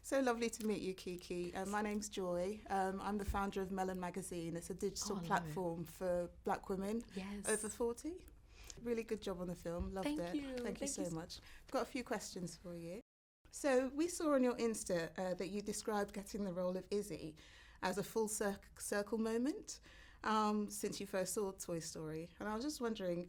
So lovely to meet you, Keke. My name's Joy. I'm the founder of Melan Magazine. It's a digital platform for black women over 40. Really good job on the film. Loved it. Thank you so much. I've got a few questions for you. So we saw on your Insta that you described getting the role of Izzy as a full circle moment since you first saw Toy Story. And I was just wondering,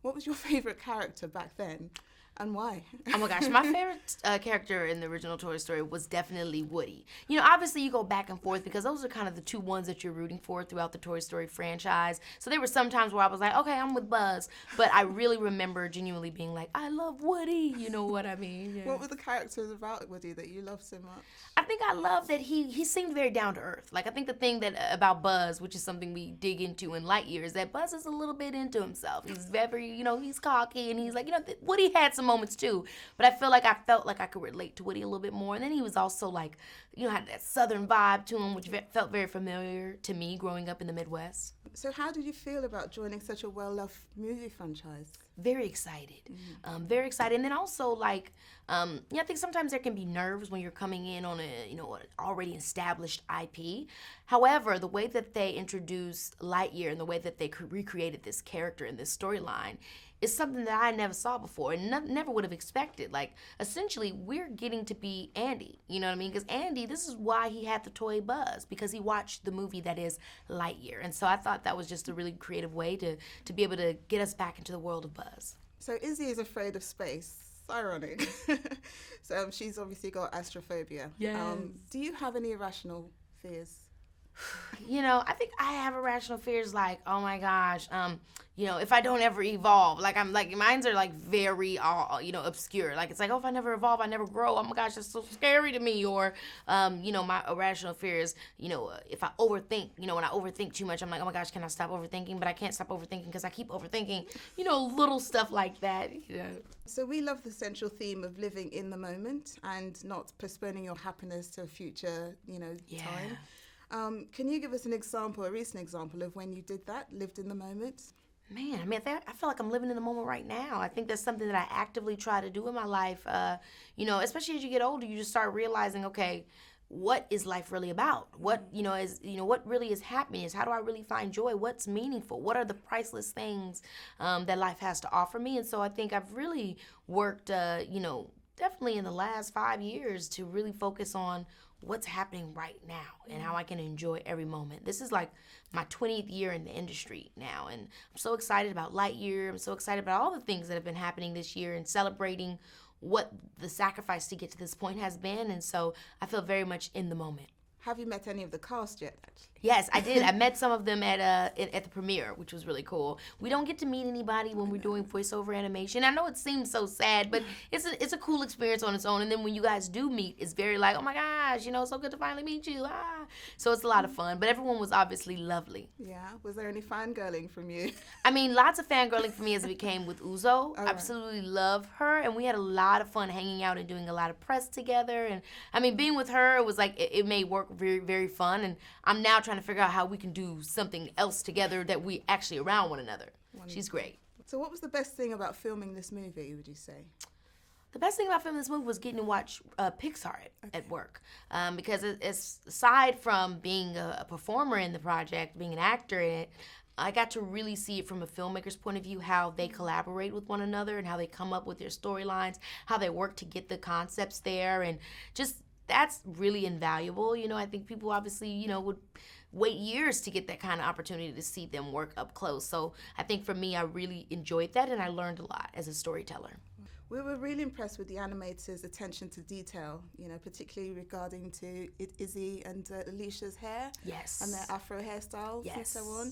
what was your favourite character back then? And why? Oh my gosh, my favorite character in the original Toy Story was definitely Woody. You know, obviously you go back and forth because those are kind of the two ones that you're rooting for throughout the Toy Story franchise. So there were some times where I was like, okay, I'm with Buzz. But I really remember genuinely being like, I love Woody. You know what I mean? Yeah. What were the characters about Woody that you loved so much? I think I love that he seemed very down to earth. Like, I think the thing that about Buzz, which is something we dig into in Lightyear, is that Buzz is a little bit into himself. He's very, he's cocky, and he's like, Woody had some moments too, but I felt like I could relate to Woody a little bit more. And then he was also like, had that southern vibe to him, which felt very familiar to me growing up in the Midwest. So how did you feel about joining such a well-loved movie franchise? Very excited. Very excited. And then also, I think sometimes there can be nerves when you're coming in on an already established IP. However, the way that they introduced Lightyear and the way that they recreated this character in this storyline is something that I never saw before and never would have expected. Like, essentially, we're getting to be Andy, you know what I mean? Because Andy, this is why he had the toy Buzz, because he watched the movie that is Lightyear. And so I thought that was just a really creative way to be able to get us back into the world of Buzz. So Izzy is afraid of space. Ironic. So she's obviously got astrophobia. Yes. Do you have any irrational fears? I think I have irrational fears like, oh my gosh, if I don't ever evolve, mine's are very, obscure. Like, it's like, oh, if I never evolve, I never grow. Oh my gosh, that's so scary to me. Or, my irrational fears, if I overthink, when I overthink too much, I'm like, oh my gosh, can I stop overthinking? But I can't stop overthinking because I keep overthinking, little stuff like that. So we love the central theme of living in the moment and not postponing your happiness to a future, time. Can you give us a recent example of when you did that, lived in the moment? Man, I feel like I'm living in the moment right now. I think that's something that I actively try to do in my life. Especially as you get older, you just start realizing, okay, what is life really about? What, what really is happiness? How do I really find joy? What's meaningful? What are the priceless things that life has to offer me? And so I think I've really worked, definitely in the last 5 years to really focus on what's happening right now and how I can enjoy every moment. This is like my 20th year in the industry now, and I'm so excited about Lightyear. I'm so excited about all the things that have been happening this year and celebrating what the sacrifice to get to this point has been, and so I feel very much in the moment. Have you met any of the cast yet? Yes, I did. I met some of them at the premiere, which was really cool. We don't get to meet anybody when we're doing voiceover animation. I know it seems so sad, but it's a cool experience on its own. And then when you guys do meet, it's very like, oh my gosh, so good to finally meet you. So it's a lot of fun. But everyone was obviously lovely. Yeah. Was there any fangirling from you? Lots of fangirling for me as it became with Uzo. Oh, absolutely love her, and we had a lot of fun hanging out and doing a lot of press together. And being with her, it was like it made work very, very fun. And I'm now trying to figure out how we can do something else together that we actually around one another. Wonderful. She's great. So what was the best thing about filming this movie, would you say? The best thing about filming this movie was getting to watch Pixar at work. Because it's, aside from being a performer in the project, being an actor in it, I got to really see it from a filmmaker's point of view, how they collaborate with one another and how they come up with their storylines, how they work to get the concepts there, and just that's really invaluable. I think people obviously, would wait years to get that kind of opportunity to see them work up close. So I think for me, I really enjoyed that, and I learned a lot as a storyteller. We were really impressed with the animators' attention to detail, particularly regarding to Izzy and Alicia's hair. Yes. And their Afro hairstyles. Yes. And so on.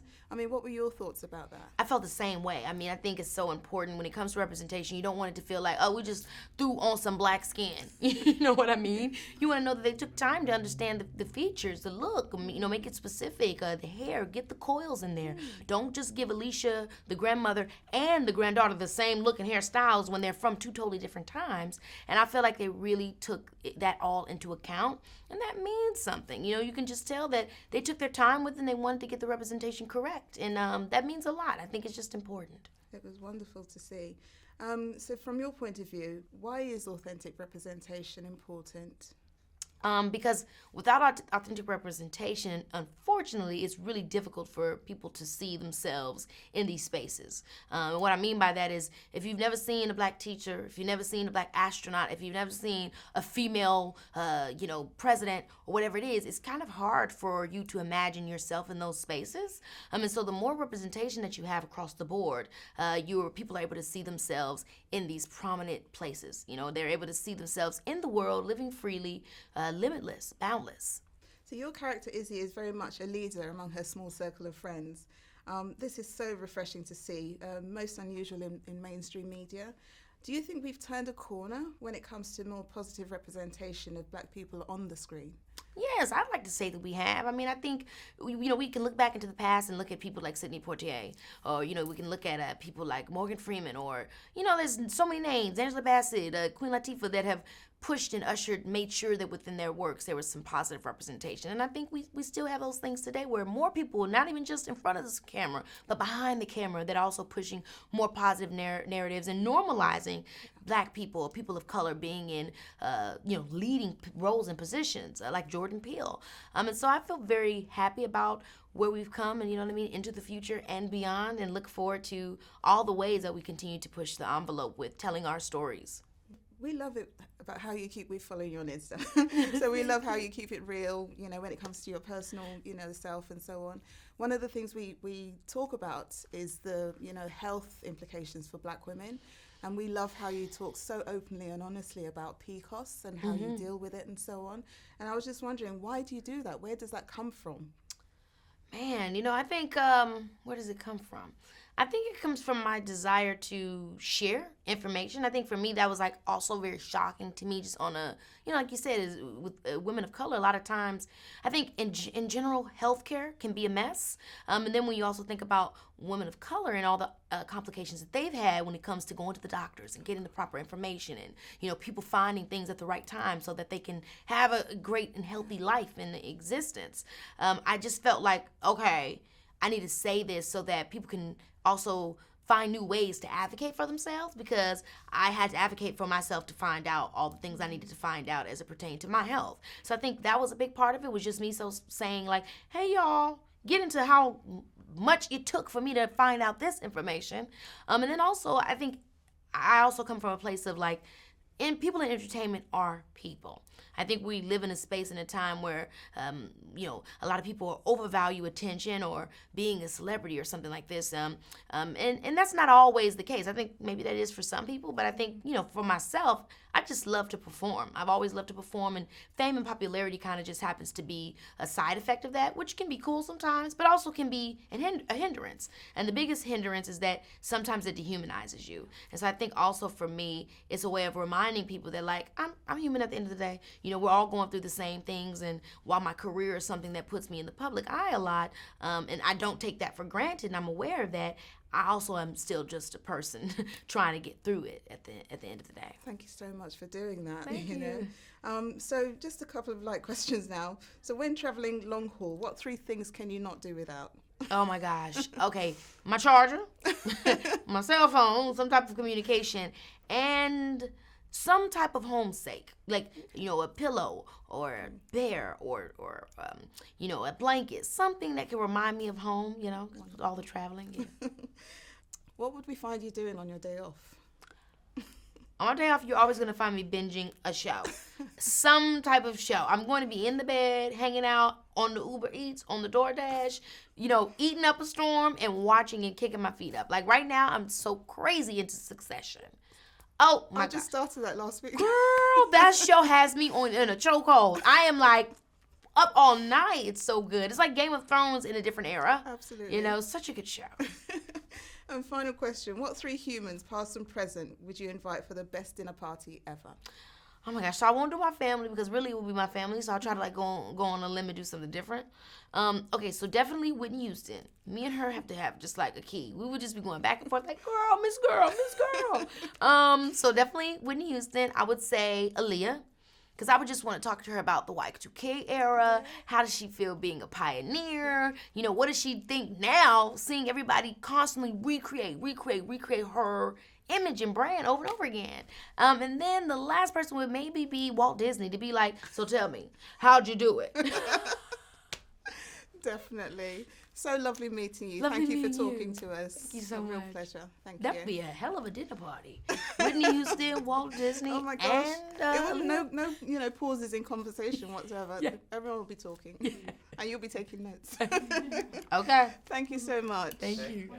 What were your thoughts about that? I felt the same way. I think it's so important when it comes to representation. You don't want it to feel like, oh, we just threw on some black skin. You know what I mean? You want to know that they took time to understand the features, the look, make it specific, the hair, get the coils in there. Don't just give Alicia, the grandmother, and the granddaughter the same look and hairstyles when they're from two totally different times. And I feel like they really took that all into account, and that means something. You can just tell that they took their time with it and they wanted to get the representation correct, and that means a lot. I think it's just important. It was wonderful to see. So from your point of view, why is authentic representation important? Because without authentic representation, unfortunately, it's really difficult for people to see themselves in these spaces. And what I mean by that is, if you've never seen a black teacher, if you've never seen a black astronaut, if you've never seen a female, president or whatever it is, it's kind of hard for you to imagine yourself in those spaces. And so the more representation that you have across the board, people are able to see themselves in these prominent places. They're able to see themselves in the world, living freely, limitless, boundless. So your character Izzy is very much a leader among her small circle of friends. This is so refreshing to see, most unusual in mainstream media. Do you think we've turned a corner when it comes to more positive representation of black people on the screen? Yes, I'd like to say that we have. I mean, I think, we can look back into the past and look at people like Sidney Poitier, or, we can look at people like Morgan Freeman, or, there's so many names, Angela Bassett, Queen Latifah, that have pushed and made sure that within their works there was some positive representation. And I think we still have those things today, where more people, not even just in front of this camera, but behind the camera, that are also pushing more positive narratives and normalizing black people, people of color, being in, leading roles and positions, like Jordan Peele. And so I feel very happy about where we've come, and into the future and beyond, and look forward to all the ways that we continue to push the envelope with telling our stories. We love it about how we're following you on Insta. So we love how you keep it real, when it comes to your personal, self and so on. One of the things we talk about is the, health implications for black women. And we love how you talk so openly and honestly about PCOS and how you deal with it and so on. And I was just wondering, why do you do that? Where does that come from? Man, I think, where does it come from? I think it comes from my desire to share information. I think for me, that was also very shocking to me, just on a, like you said, is with women of color, a lot of times, I think in general, healthcare can be a mess. And then when you also think about women of color and all the complications that they've had when it comes to going to the doctors and getting the proper information, and, people finding things at the right time so that they can have a great and healthy life in existence. I just felt like, okay, I need to say this so that people can also find new ways to advocate for themselves, because I had to advocate for myself to find out all the things I needed to find out as it pertained to my health. So I think that was a big part of it, was just me saying like, hey, y'all, get into how much it took for me to find out this information. And then also, I think I also come from a place of people in entertainment are people. I think we live in a space and a time where, a lot of people overvalue attention or being a celebrity or something like this. And that's not always the case. I think maybe that is for some people, but I think, for myself, I just love to perform. I've always loved to perform, and fame and popularity kind of just happens to be a side effect of that, which can be cool sometimes, but also can be a hindrance. And the biggest hindrance is that sometimes it dehumanizes you. And so I think also for me, it's a way of reminding people that I'm human at the end of the day. We're all going through the same things, and while my career is something that puts me in the public eye a lot, and I don't take that for granted, and I'm aware of that, I also am still just a person trying to get through it at the end of the day. Thank you so much for doing that. Thank you. So just a couple of light questions now. So when traveling long haul, what 3 things can you not do without? Oh my gosh. Okay, my charger, my cell phone, some type of communication, and some type of homesake, a pillow or a bear or a blanket, something that can remind me of home, all the traveling. Yeah. What would we find you doing on your day off? On my day off, you're always going to find me binging a show, some type of show. I'm going to be in the bed, hanging out on the Uber Eats, on the DoorDash, eating up a storm and watching and kicking my feet up. Like right now, I'm so crazy into Succession. Oh my God. I just started that last week. Girl, that show has me in a chokehold. I am up all night. It's so good. It's like Game of Thrones in a different era. Absolutely. Such a good show. And final question, what 3 humans, past and present, would you invite for the best dinner party ever? Oh my gosh, so I won't do my family, because really it will be my family, so I'll try to go on a limb and do something different. Okay, so definitely Whitney Houston. Me and her have to have just a key. We would just be going back and forth girl. So definitely Whitney Houston. I would say Aaliyah, because I would just want to talk to her about the Y2K era. How does she feel being a pioneer? What does she think now, seeing everybody constantly recreate her image and brand over and over again. And then the last person would maybe be Walt Disney, to be like, so tell me, how'd you do it? Definitely. So lovely meeting you. Thank you for talking to us. Thank you so much. Real pleasure. Thank you. That would be a hell of a dinner party. Whitney Houston, Walt Disney, oh my gosh. and no pauses in conversation whatsoever. Yeah. Everyone will be talking, and you'll be taking notes. Okay. Thank you so much. Thank you.